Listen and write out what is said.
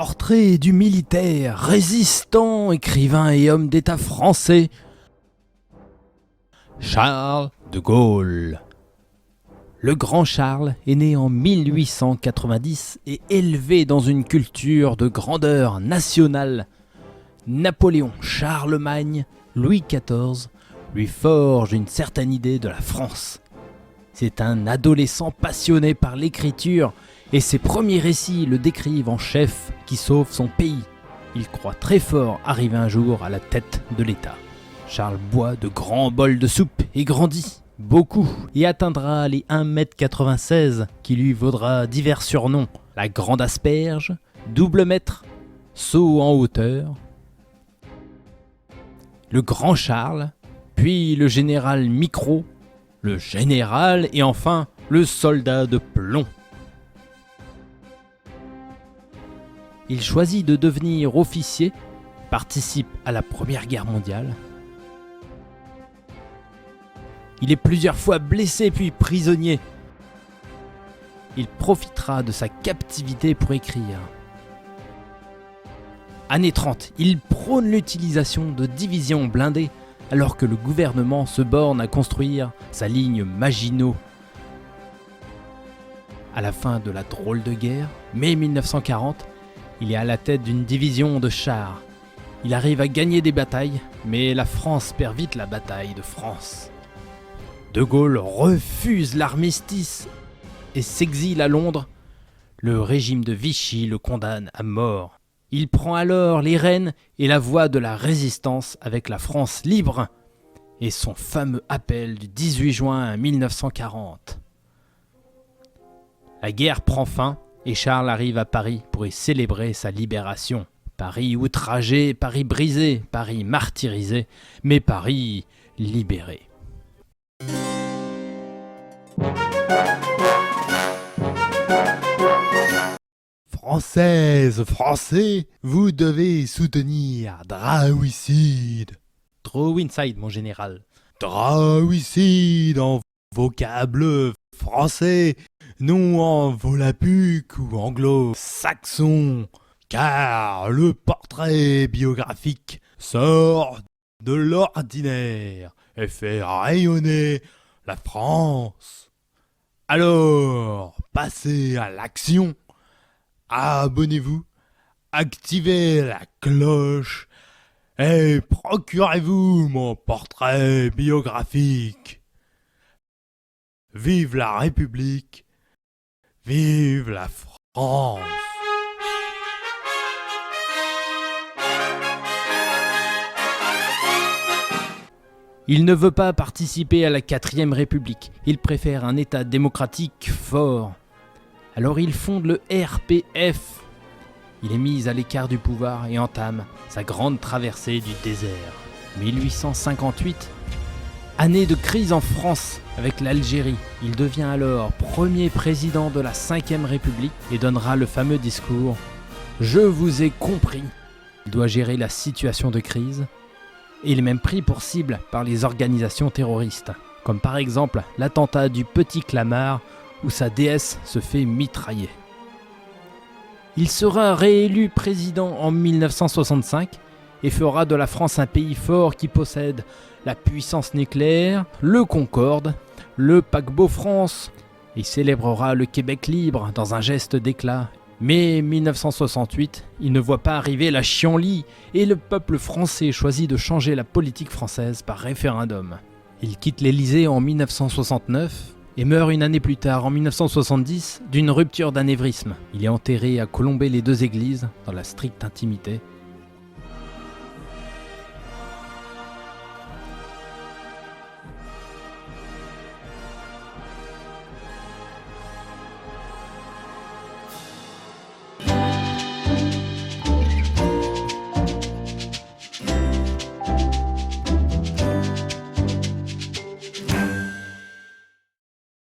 Portrait du militaire, résistant, écrivain et homme d'État français, Charles de Gaulle. Le grand Charles est né en 1890 et élevé dans une culture de grandeur nationale. Napoléon, Charlemagne, Louis XIV lui forgent une certaine idée de la France. C'est un adolescent passionné par l'écriture et ses premiers récits le décrivent en chef qui sauve son pays. Il croit très fort arriver un jour à la tête de l'État. Charles boit de grands bols de soupe et grandit beaucoup et atteindra les 1,96 m qui lui vaudra divers surnoms. La grande asperge, double maître, saut en hauteur, le grand Charles, puis le général Micro, le général et enfin le soldat de plomb. Il choisit de devenir officier, participe à la Première Guerre mondiale. Il est plusieurs fois blessé puis prisonnier. Il profitera de sa captivité pour écrire. Années 30, il prône l'utilisation de divisions blindées alors que le gouvernement se borne à construire sa ligne Maginot. À la fin de la drôle de guerre, mai 1940, il est à la tête d'une division de chars. Il arrive à gagner des batailles, mais la France perd vite la bataille de France. De Gaulle refuse l'armistice et s'exile à Londres. Le régime de Vichy le condamne à mort. Il prend alors les rênes et la voie de la résistance avec la France libre et son fameux appel du 18 juin 1940. La guerre prend fin et Charles arrive à Paris pour y célébrer sa libération. Paris outragé, Paris brisé, Paris martyrisé, mais Paris libéré. Françaises, Français, vous devez soutenir Drawicide. Drawicide, mon général. Drawicide en vocable français, non en volapuc ou anglo-saxon, car le portrait biographique sort de l'ordinaire et fait rayonner la France. Alors, passez à l'action. Abonnez-vous, activez la cloche et procurez-vous mon portrait biographique. Vive la République, vive la France. Il ne veut pas participer à la 4ème République. Il préfère un État démocratique fort. Alors il fonde le RPF. Il est mis à l'écart du pouvoir et entame sa grande traversée du désert. 1858, année de crise en France avec l'Algérie. Il devient alors premier président de la 5ème République et donnera le fameux discours « Je vous ai compris ». Il doit gérer la situation de crise et il est même pris pour cible par les organisations terroristes, comme par exemple l'attentat du Petit Clamart où sa déesse se fait mitrailler. Il sera réélu président en 1965 et fera de la France un pays fort qui possède la puissance nucléaire, le Concorde, le paquebot France. Il célébrera le Québec libre dans un geste d'éclat. Mais 1968, il ne voit pas arriver la chienlit et le peuple français choisit de changer la politique française par référendum. Il quitte l'Élysée en 1969 et meurt une année plus tard, en 1970, d'une rupture d'anévrisme. Il est enterré à Colombey-les-Deux-Églises, dans la stricte intimité